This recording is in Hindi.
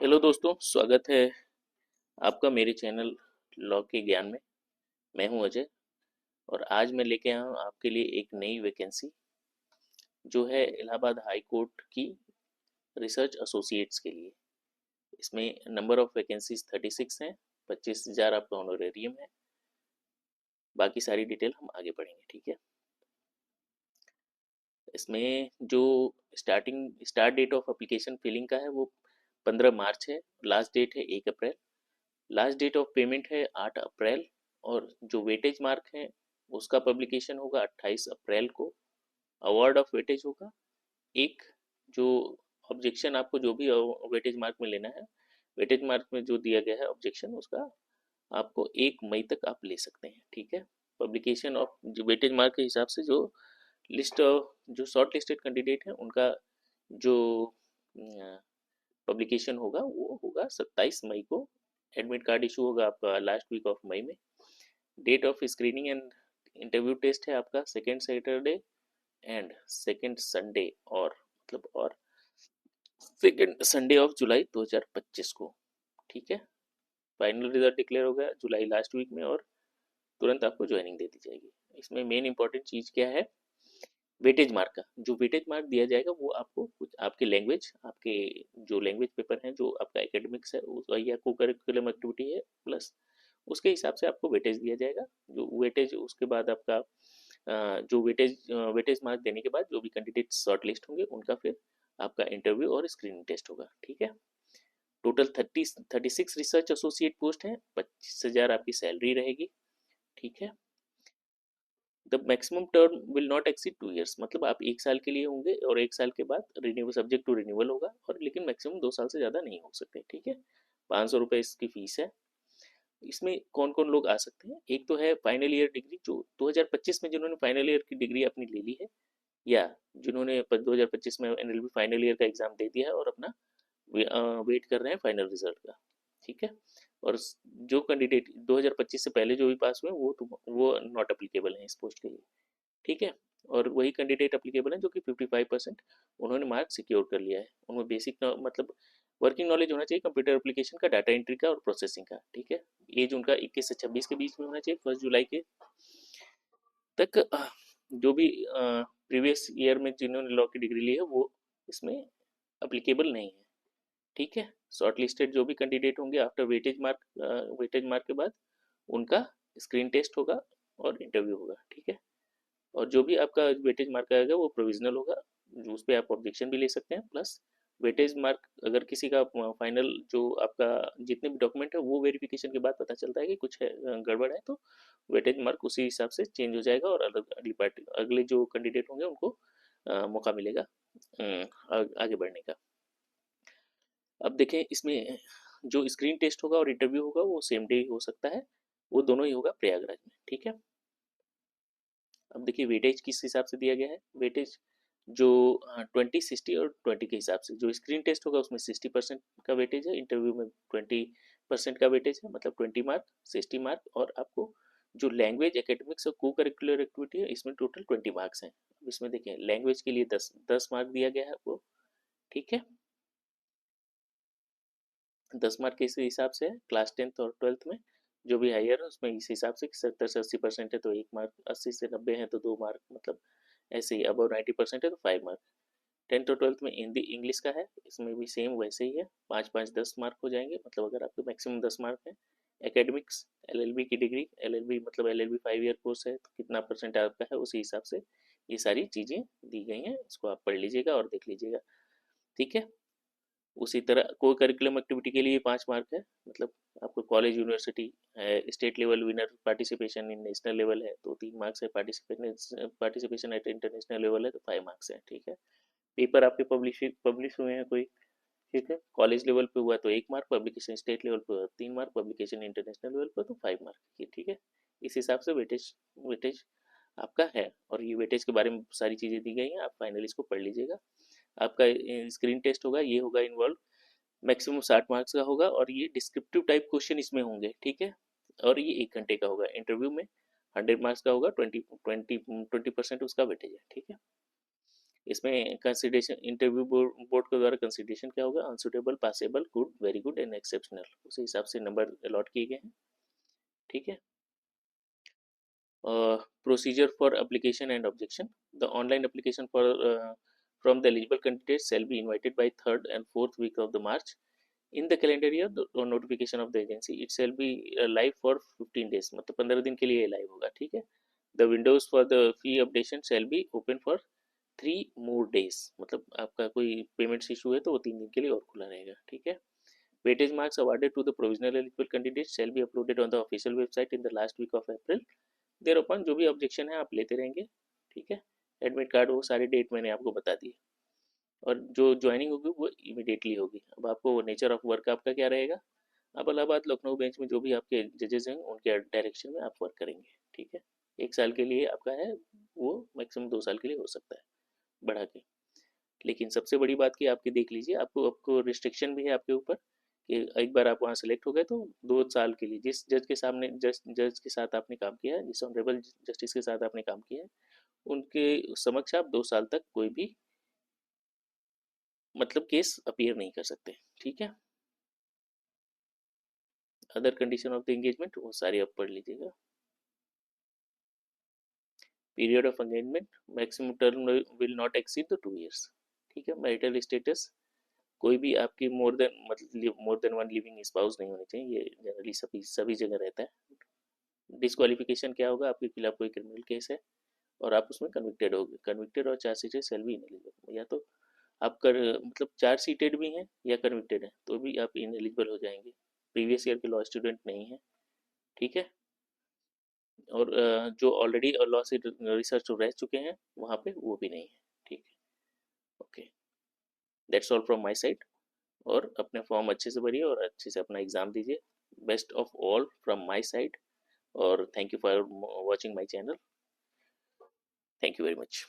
हेलो दोस्तों, स्वागत है आपका मेरे चैनल लॉ के ज्ञान में। मैं हूं अजय और आज मैं लेके आया हूं आपके लिए एक नई वैकेंसी जो है इलाहाबाद हाई कोर्ट की रिसर्च एसोसिएट्स के लिए। इसमें नंबर ऑफ वैकेंसीज 36 हैं। 25,000 आपका ऑनरेरियम है। बाकी सारी डिटेल हम आगे पढ़ेंगे, ठीक है। इसमें जो start date of application filling का है वो 15 मार्च है। लास्ट डेट है 1 अप्रैल। लास्ट डेट ऑफ पेमेंट है 8 अप्रैल। और जो वेटेज मार्क है उसका पब्लिकेशन होगा 28 अप्रैल को। अवार्ड ऑफ वेटेज होगा एक। जो ऑब्जेक्शन आपको जो भी वेटेज मार्क में लेना है, वेटेज मार्क में जो दिया गया है ऑब्जेक्शन, उसका आपको 1 मई तक आप ले सकते हैं, ठीक है। पब्लिकेशन ऑफ जो वेटेज मार्क के हिसाब से जो लिस्ट जो शॉर्ट लिस्टेड कैंडिडेट हैं उनका जो पब्लिकेशन होगा वो होगा 27 मई को। एडमिट कार्ड इशू होगा आपका लास्ट वीक ऑफ मई में। Date of screening and interview test है आपका second Saturday and second Sunday और मतलब और सेकेंड संडे ऑफ जुलाई 2025 को, ठीक है। फाइनल रिजल्ट डिक्लेयर होगा जुलाई लास्ट वीक में और तुरंत आपको ज्वाइनिंग दे दी जाएगी। इसमें मेन इंपॉर्टेंट चीज़ क्या है, वेटेज मार्क का जो वेटेज मार्क दिया जाएगा वो आपको कुछ आपके लैंग्वेज, आपके जो लैंग्वेज पेपर हैं, जो आपका एकेडमिक्स है या को करिकुलम एक्टिविटी है, प्लस उसके हिसाब से आपको वेटेज दिया जाएगा। जो वेटेज उसके बाद आपका जो वेटेज मार्क देने के बाद जो भी कैंडिडेट शॉर्ट लिस्ट होंगे उनका फिर आपका इंटरव्यू और स्क्रीनिंग टेस्ट होगा, ठीक है। टोटल 36 रिसर्च एसोसिएट पोस्ट है। 25,000 आपकी सैलरी रहेगी, ठीक है। The maximum term will not exceed 2 years, मतलब आप 1 साल के लिए होंगे और 1 साल के बाद रिन्यूअल सब्जेक्ट टू रिन्यूअल होगा, और लेकिन मैक्सिमम 2 साल से ज़्यादा नहीं हो सकते, ठीक है। 500 रुपये इसकी फीस है। इसमें कौन कौन लोग आ सकते हैं, एक तो है फाइनल ईयर डिग्री, जो 2025 में जिन्होंने फाइनल ईयर की डिग्री अपनी ले ली है, या जिन्होंने 2025 में एनएलबी फाइनल ईयर का एग्जाम दे दिया है और अपना वेट कर रहे हैं फाइनल रिजल्ट का, ठीक है। और जो कैंडिडेट 2025 से पहले जो भी पास हुए वो नॉट अप्लीकेबल हैं इस पोस्ट के लिए, ठीक है। और वही कैंडिडेट अप्लीकेबल हैं जो कि 55% उन्होंने मार्क सिक्योर कर लिया है। उनमें बेसिक मतलब वर्किंग नॉलेज होना चाहिए कंप्यूटर एप्लीकेशन का, डाटा एंट्री का और प्रोसेसिंग का, ठीक है। एज उनका 21 से 26 के बीच में होना चाहिए, 1 जुलाई के तक। जो भी प्रीवियस ईयर में जिन्होंने लॉ की डिग्री ली है वो इसमें अप्लीकेबल नहीं है, ठीक है। शॉर्ट लिस्टेड जो भी कैंडिडेट होंगे आफ्टर वेटेज मार्क के बाद उनका स्क्रीन टेस्ट होगा और इंटरव्यू होगा, ठीक है। और जो भी आपका वेटेज मार्क आएगा वो प्रोविजनल होगा, जो उस पर आप ऑब्जेक्शन भी ले सकते हैं। प्लस वेटेज मार्क अगर किसी का फाइनल जो आपका जितने भी डॉक्यूमेंट है वो वेरिफिकेशन के बाद पता चलता है कि कुछ है गड़बड़ है, तो वेटेज मार्क उसी हिसाब से चेंज हो जाएगा और अगली पार्टी अगले जो कैंडिडेट होंगे उनको मौका मिलेगा आगे बढ़ने का। अब देखें इसमें जो स्क्रीन टेस्ट होगा और इंटरव्यू होगा वो सेम डे ही हो सकता है, वो दोनों ही होगा प्रयागराज में, ठीक है। अब देखिए वेटेज किस हिसाब से दिया गया है। वेटेज जो 20, 60 और 20 के हिसाब से, जो स्क्रीन टेस्ट होगा उसमें 60% का वेटेज है, इंटरव्यू में 20% का वेटेज है, मतलब 20 मार्क, 60 मार्क। और आपको जो लैंग्वेज, एकेडमिक्स और को करिकुलर एक्टिविटी है इसमें टोटल 20 मार्क्स हैं। अब इसमें देखें लैंग्वेज के लिए 10 मार्क दिया गया है आपको, ठीक है। 10 मार्क के इस हिसाब से है। क्लास 10th और 12th में जो भी हायर है उसमें इस हिसाब से 70 से 80% है तो 1 मार्क, 80 से 90 है तो 2 मार्क, मतलब ऐसे ही अबव 90% है तो 5 मार्क। 10th और 12th में हिंदी इंग्लिश का है, इसमें भी सेम वैसे ही है, 5 5 10 मार्क हो जाएंगे, मतलब अगर आपके मैक्सिमम 10 मार्क है। एकेडमिक्स, एलएलबी की डिग्री, एलएलबी मतलब एलएलबी 5 ईयर कोर्स है तो कितना परसेंट आपका है उसी हिसाब से ये सारी चीज़ें दी गई हैं, इसको आप पढ़ लीजिएगा और देख लीजिएगा, ठीक है। उसी तरह को करिकुलम एक्टिविटी के लिए 5 मार्क है, मतलब आपको कॉलेज यूनिवर्सिटी है, state level winner, participation in national level है तो 3 मार्क्स है, पार्टिसिपेशन एट इंटरनेशनल लेवल है तो 5 मार्क्स है, ठीक है। पेपर आपके पब्लिश हुए हैं कोई, ठीक है। कॉलेज लेवल पे हुआ तो 1 मार्क, पब्लिकेशन स्टेट लेवल पे 3 मार्क, पब्लिकेशन इंटरनेशनल लेवल पर तो 5 मार्क की, ठीक है। इस हिसाब से वेटेज वेटेज आपका है, और ये वेटेज के बारे में सारी चीज़ें दी गई हैं, आप फाइनली इसको पढ़ लीजिएगा। आपका स्क्रीन टेस्ट होगा, ये होगा इन्वॉल्व, मैक्सिमम 60 मार्क्स का होगा और ये डिस्क्रिप्टिव टाइप क्वेश्चन इसमें होंगे, ठीक है। और ये 1 घंटे का होगा। इंटरव्यू में 100 मार्क्स का होगा, 20% उसका वेटेज है, ठीक है। इसमें कंसिडरेशन इंटरव्यू बोर्ड के द्वारा कंसिडरेशन क्या होगा, unsuitable, passable, good, very good and exceptional, उसी हिसाब से नंबर अलॉट किए गए हैं। ठीक है। Procedure for application and objection. The online application for from the eligible candidates shall be invited by third and fourth week of the March. In the calendar year, the notification of the agency, it shall be live for 15 days. मतलब 15 दिन के लिए live होगा, ठीक है। The windows for the fee updation shall be open for 3 more days. मतलब आपका कोई पेमेंट्स इशू है तो वो 3 दिन के लिए और खुला रहेगा, ठीक है। Weightage marks awarded to the provisional eligible candidates shall be uploaded on the official website in the last week of April. देर अपन जो भी ऑब्जेक्शन है आप लेते रहेंगे, ठीक है। एडमिट कार्ड वो सारी डेट मैंने आपको बता दी, और जो ज्वाइनिंग होगी वो इमिडिएटली होगी। अब आपको नेचर ऑफ वर्क आपका क्या रहेगा, आप इलाहाबाद लखनऊ बेंच में जो भी आपके जजेस हैं उनके डायरेक्शन में आप वर्क करेंगे, ठीक है। 1 साल के लिए आपका है, वो मैक्सिमम 2 साल के लिए हो सकता है बढ़ा के। लेकिन सबसे बड़ी बात की आपकी देख लीजिए, आपको आपको रिस्ट्रिक्शन भी है आपके ऊपर कि एक बार आप वहाँ सेलेक्ट हो गए तो 2 साल के लिए जिस जज के सामने जज के साथ आपने काम किया है, जिस ऑनरेबल जस्टिस के साथ आपने काम किया है, उनके समक्ष आप 2 साल तक कोई भी मतलब केस अपीयर नहीं कर सकते, ठीक है। Other condition of the engagement वो सारी आप पढ़ लीजिएगा। Period of engagement, maximum term will not exceed the 2 years, ठीक है। मैरिटल स्टेटस, कोई भी आपकी मोर देन मतलब मोर देन 1 लिविंग स्पाउस नहीं होनी चाहिए, ये जनरली सभी जगह रहता है। डिस्क्वालिफिकेशन क्या होगा, आपके खिलाफ कोई क्रिमिनल केस है और आप उसमें कन्विक्टेड हो गए, कन्विक्टेड और चार्जशीटेड सेल भी इनएलिजिबल, या तो आप कर मतलब चार्जशीटेड भी हैं या कन्विक्टेड हैं तो भी आप इनएलिजिबल हो जाएंगे, प्रीवियस ईयर के लॉ स्टूडेंट नहीं है, ठीक है। और जो ऑलरेडी लॉ से रिसर्च रह चुके हैं वहाँ पे वो भी नहीं है, ठीक है। Okay, that's all from my side. और अपने फॉर्म अच्छे से भरिए और अच्छे से अपना एग्ज़ाम दीजिए। Best of all from my side, और thank you for watching my channel. Thank you very much.